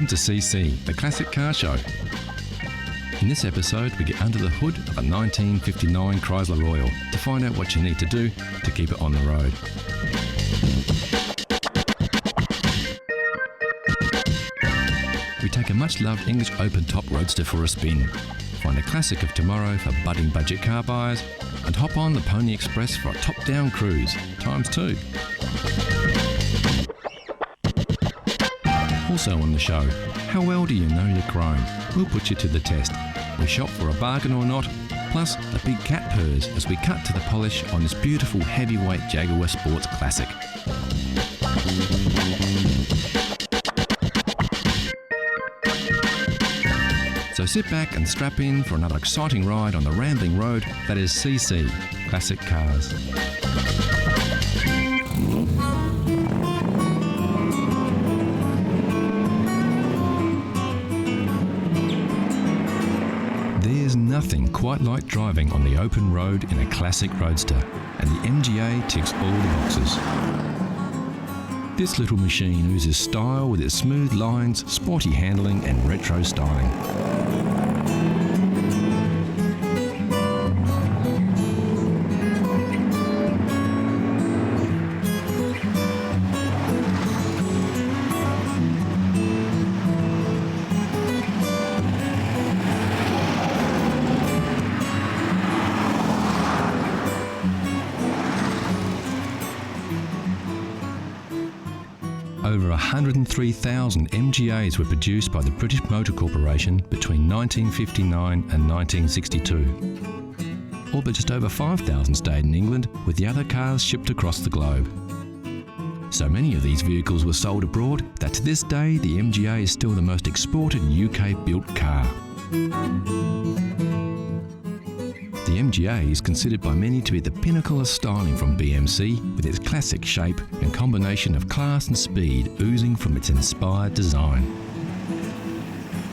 Welcome to CC, the Classic Car Show. In this episode, we get under the hood of a 1959 Chrysler Royal to find out what you need to do to keep it on the road. We take a much-loved English open-top roadster for a spin, find a classic of tomorrow for budding budget car buyers, and hop on the Pony Express for a top-down cruise, ×2. Also on the show, how well do you know your chrome? We'll put you to the test. We shop for a bargain or not, plus the big cat purrs as we cut to the polish on this beautiful heavyweight Jaguar Sports Classic. So sit back and strap in for another exciting ride on the rambling road that is CC, Classic Cars. There's nothing quite like driving on the open road in a classic roadster, and the MGA ticks all the boxes. This little machine oozes style with its smooth lines, sporty handling and retro styling. Over 103,000 MGAs were produced by the British Motor Corporation between 1959 and 1962. All but just over 5,000 stayed in England, with the other cars shipped across the globe. So many of these vehicles were sold abroad that to this day the MGA is still the most exported UK-built car. The MGA is considered by many to be the pinnacle of styling from BMC, with its classic shape and combination of class and speed oozing from its inspired design.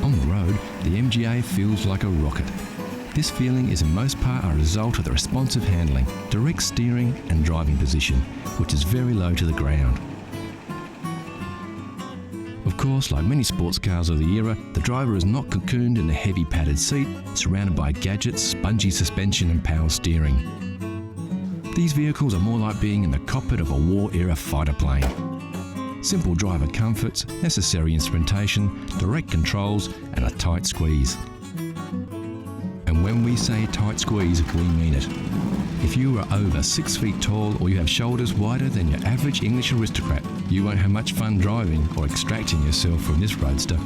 On the road, the MGA feels like a rocket. This feeling is in most part a result of the responsive handling, direct steering and driving position, which is very low to the ground. Of course, like many sports cars of the era, the driver is not cocooned in a heavy padded seat, surrounded by gadgets, spongy suspension and power steering. These vehicles are more like being in the cockpit of a war-era fighter plane. Simple driver comforts, necessary instrumentation, direct controls and a tight squeeze. And when we say tight squeeze, we mean it. If you are over 6 feet tall or you have shoulders wider than your average English aristocrat, you won't have much fun driving or extracting yourself from this roadster.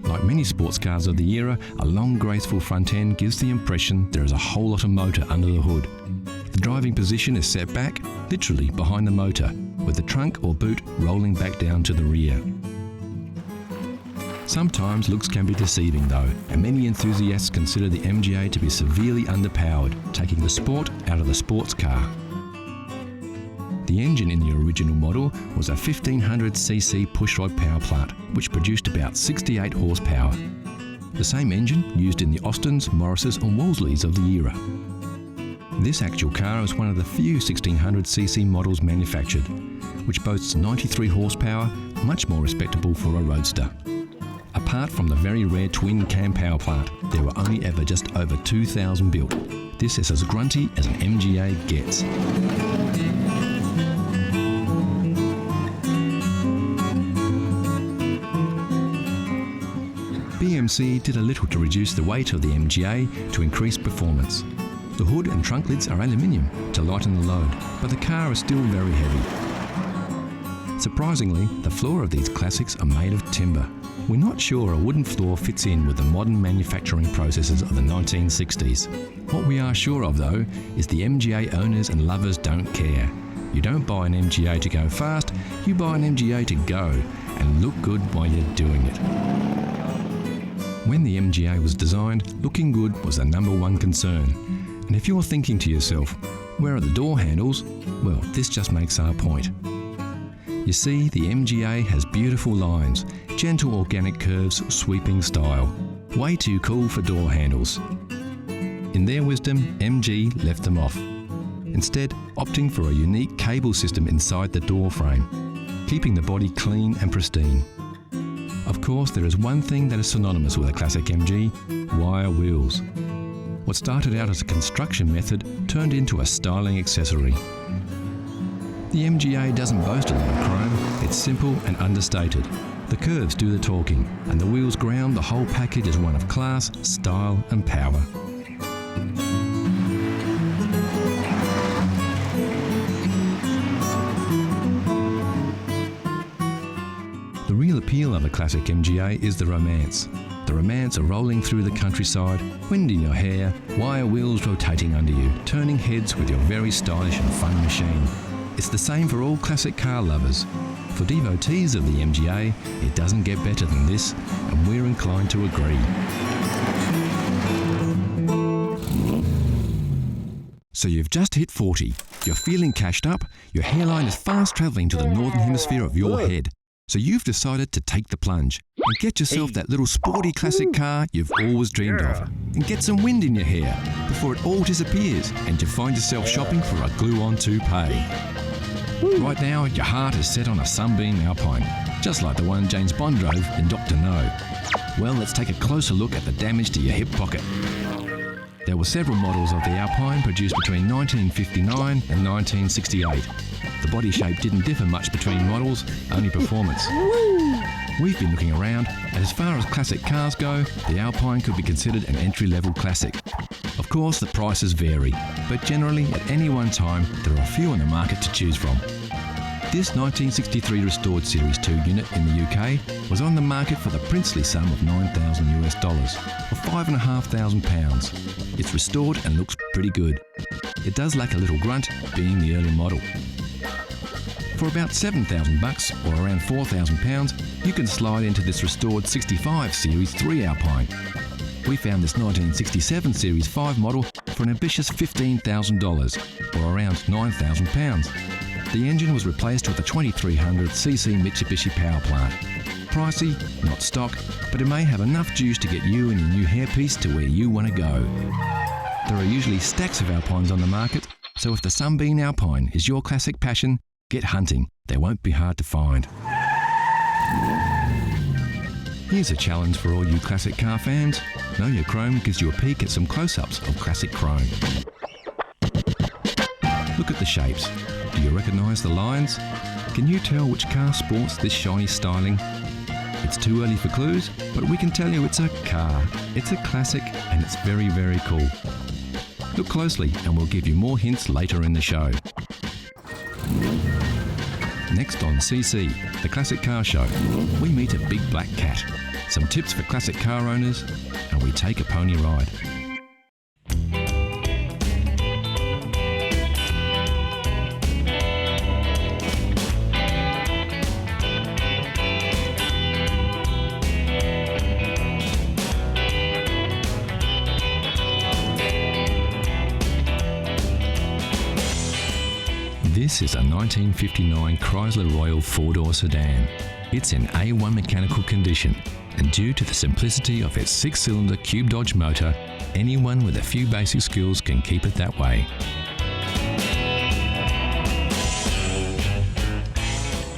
Like many sports cars of the era, a long graceful front end gives the impression there is a whole lot of motor under the hood. The driving position is set back, literally behind the motor, with the trunk or boot rolling back down to the rear. Sometimes looks can be deceiving though, and many enthusiasts consider the MGA to be severely underpowered, taking the sport out of the sports car. The engine in the original model was a 1500cc pushrod power plant, which produced about 68 horsepower. The same engine used in the Austins, Morrises and Wolseleys of the era. This actual car is one of the few 1600cc models manufactured, which boasts 93 horsepower, much more respectable for a roadster. Apart from the very rare twin cam power plant, there were only ever just over 2,000 built. This is as grunty as an MGA gets. BMC did a little to reduce the weight of the MGA to increase performance. The hood and trunk lids are aluminium to lighten the load, but the car is still very heavy. Surprisingly, the floor of these classics are made of timber. We're not sure a wooden floor fits in with the modern manufacturing processes of the 1960s. What we are sure of though is the MGA owners and lovers don't care. You don't buy an MGA to go fast, you buy an MGA to go and look good while you're doing it. When the MGA was designed, looking good was the #1 concern. And if you're thinking to yourself, where are the door handles? Well, this just makes our point. You see, the MGA has beautiful lines, gentle organic curves, sweeping style. Way too cool for door handles. In their wisdom, MG left them off, instead opting for a unique cable system inside the door frame, keeping the body clean and pristine. Of course, there is one thing that is synonymous with a classic MG: wire wheels. What started out as a construction method turned into a styling accessory. The MGA doesn't boast a lot of chrome, it's simple and understated. The curves do the talking, and the wheels ground the whole package as one of class, style and power. The real appeal of a classic MGA is the romance. The romance of rolling through the countryside, wind in your hair, wire wheels rotating under you, turning heads with your very stylish and fun machine. It's the same for all classic car lovers. For devotees of the MGA, it doesn't get better than this, and we're inclined to agree. So you've just hit 40. You're feeling cashed up, your hairline is fast travelling to the northern hemisphere of your head. So you've decided to take the plunge and get yourself that little sporty classic car you've always dreamed of, and get some wind in your hair before it all disappears and you find yourself shopping for a glue-on toupee. Right now, your heart is set on a Sunbeam Alpine, just like the one James Bond drove in Dr. No. Well, let's take a closer look at the damage to your hip pocket. There were several models of the Alpine produced between 1959 and 1968. The body shape didn't differ much between models, only performance. We've been looking around, and as far as classic cars go, the Alpine could be considered an entry-level classic. Of course, the prices vary, but generally at any one time there are a few on the market to choose from. This 1963 restored Series 2 unit in the UK was on the market for the princely sum of $9,000 US, or £5,500. It's restored and looks pretty good. It does lack a little grunt, being the early model. For about $7,000 or around £4,000, you can slide into this restored 65 Series 3 Alpine. We found this 1967 Series 5 model for an ambitious $15,000 or around £9,000. The engine was replaced with a 2300cc Mitsubishi power plant. Pricey, not stock, but it may have enough juice to get you and your new hairpiece to where you want to go. There are usually stacks of Alpines on the market, so if the Sunbeam Alpine is your classic passion, get hunting. They won't be hard to find. Here's a challenge for all you classic car fans. Know Your Chrome gives you a peek at some close-ups of classic chrome. Look at the shapes. Do you recognise the lines? Can you tell which car sports this shiny styling? It's too early for clues, but we can tell you it's a car. It's a classic and it's very, very cool. Look closely and we'll give you more hints later in the show. Next on CC, the Classic Car Show, we meet a big black cat, some tips for classic car owners, and we take a pony ride. This is a 1959 Chrysler Royal four-door sedan. It's in A1 mechanical condition, and due to the simplicity of its six-cylinder Cube Dodge motor, anyone with a few basic skills can keep it that way.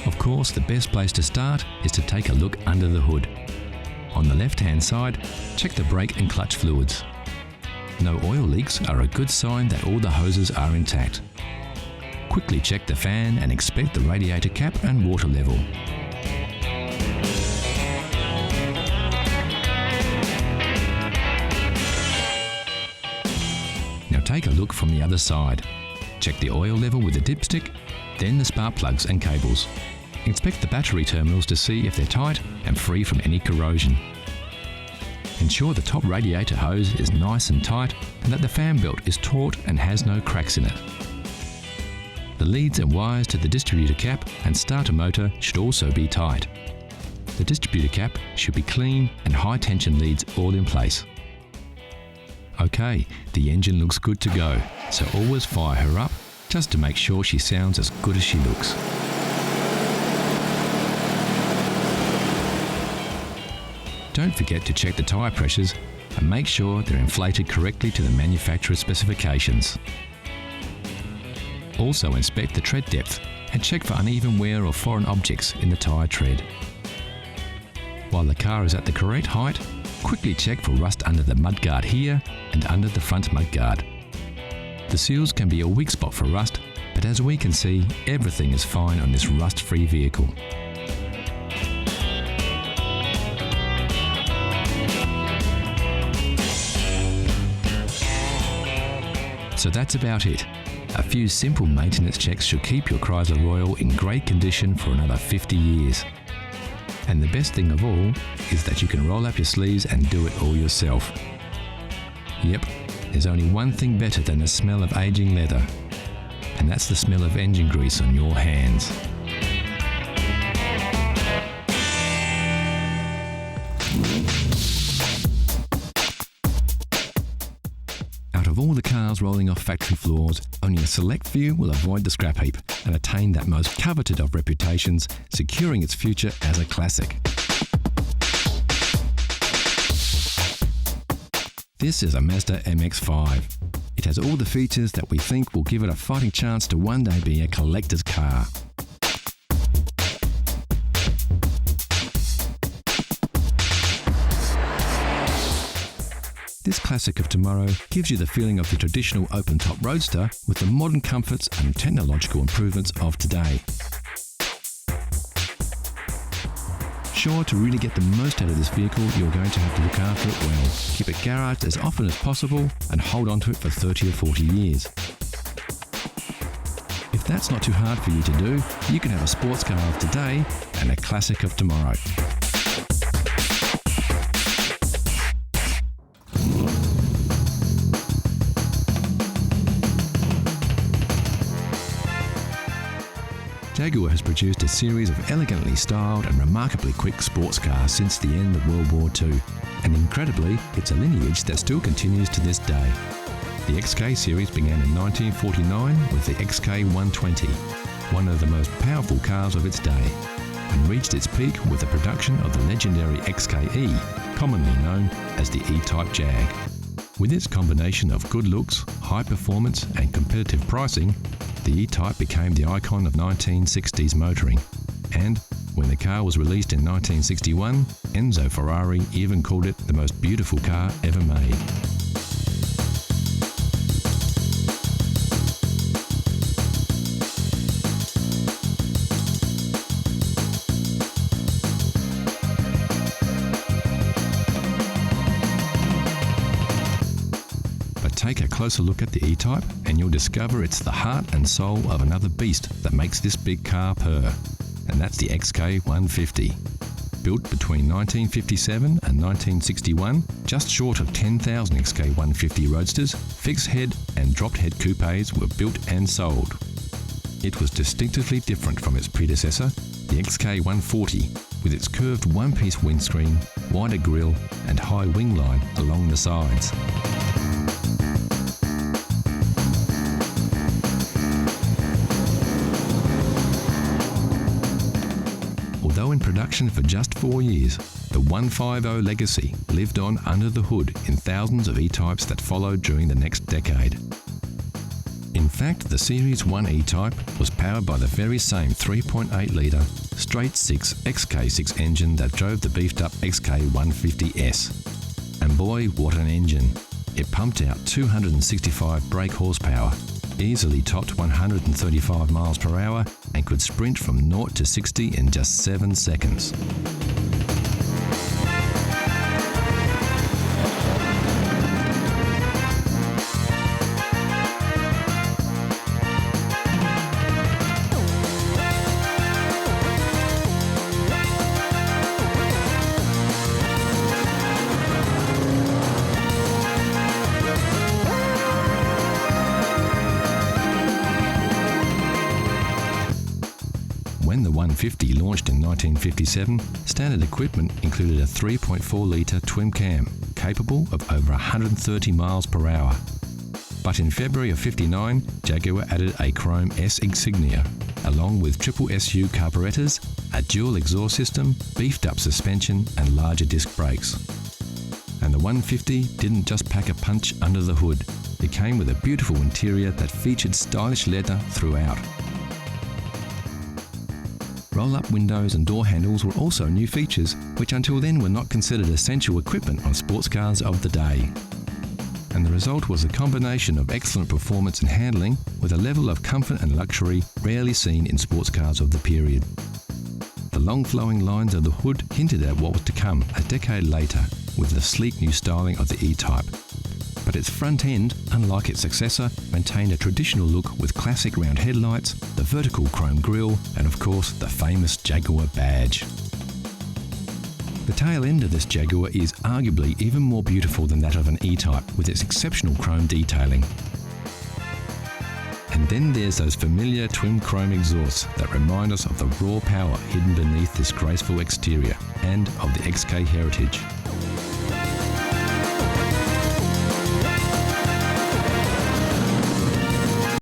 Of course, the best place to start is to take a look under the hood. On the left-hand side, check the brake and clutch fluids. No oil leaks are a good sign that all the hoses are intact. Quickly check the fan and inspect the radiator cap and water level. Now take a look from the other side. Check the oil level with the dipstick, then the spark plugs and cables. Inspect the battery terminals to see if they're tight and free from any corrosion. Ensure the top radiator hose is nice and tight and that the fan belt is taut and has no cracks in it. The leads and wires to the distributor cap and starter motor should also be tight. The distributor cap should be clean and high tension leads all in place. Okay, the engine looks good to go, so always fire her up just to make sure she sounds as good as she looks. Don't forget to check the tyre pressures and make sure they're inflated correctly to the manufacturer's specifications. Also inspect the tread depth and check for uneven wear or foreign objects in the tyre tread. While the car is at the correct height, quickly check for rust under the mudguard here and under the front mudguard. The seals can be a weak spot for rust, but as we can see, everything is fine on this rust-free vehicle. So that's about it. A few simple maintenance checks should keep your Chrysler Royal in great condition for another 50 years. And the best thing of all is that you can roll up your sleeves and do it all yourself. Yep, there's only one thing better than the smell of aging leather, and that's the smell of engine grease on your hands. Out of all the cars rolling off factory floors, only a select few will avoid the scrap heap and attain that most coveted of reputations, securing its future as a classic. This is a Mazda MX-5. It has all the features that we think will give it a fighting chance to one day be a collector's car. This classic of tomorrow gives you the feeling of the traditional open-top roadster with the modern comforts and technological improvements of today. Sure, to really get the most out of this vehicle, you're going to have to look after it well. Keep it garaged as often as possible and hold on to it for 30 or 40 years. If that's not too hard for you to do, you can have a sports car of today and a classic of tomorrow. Jaguar has produced a series of elegantly styled and remarkably quick sports cars since the end of World War II, and incredibly, it's a lineage that still continues to this day. The XK series began in 1949 with the XK120, one of the most powerful cars of its day, and reached its peak with the production of the legendary XKE, commonly known as the E-Type Jag. With its combination of good looks, high performance and competitive pricing, the E-Type became the icon of 1960s motoring, and when the car was released in 1961, Enzo Ferrari even called it the most beautiful car ever made. Take a closer look at the E-Type and you'll discover it's the heart and soul of another beast that makes this big car purr, and that's the XK150. Built between 1957 and 1961, just short of 10,000 XK150 Roadsters, fixed head and dropped head coupes were built and sold. It was distinctively different from its predecessor, the XK140, with its curved one-piece windscreen, wider grille and high wing line along the sides. Although in production for just 4 years, the 150 legacy lived on under the hood in thousands of E-Types that followed during the next decade. In fact, the Series 1 E-Type was powered by the very same 3.8-litre straight-six XK6 engine that drove the beefed-up XK150S. And boy, what an engine! It pumped out 265 brake horsepower, easily topped 135 miles per hour, and could sprint from 0 to 60 in just 7 seconds. When the 150 launched in 1957, standard equipment included a 3.4-litre twin cam, capable of over 130 miles per hour. But in February of '59, Jaguar added a chrome S insignia, along with triple SU carburetors, a dual exhaust system, beefed up suspension and larger disc brakes. And the 150 didn't just pack a punch under the hood. It came with a beautiful interior that featured stylish leather throughout. Roll-up windows and door handles were also new features, which until then were not considered essential equipment on sports cars of the day. And the result was a combination of excellent performance and handling with a level of comfort and luxury rarely seen in sports cars of the period. The long flowing lines of the hood hinted at what was to come a decade later with the sleek new styling of the E-Type. But its front end, unlike its successor, maintained a traditional look with classic round headlights, the vertical chrome grille, and of course the famous Jaguar badge. The tail end of this Jaguar is arguably even more beautiful than that of an E-Type with its exceptional chrome detailing. And then there's those familiar twin chrome exhausts that remind us of the raw power hidden beneath this graceful exterior and of the XK heritage.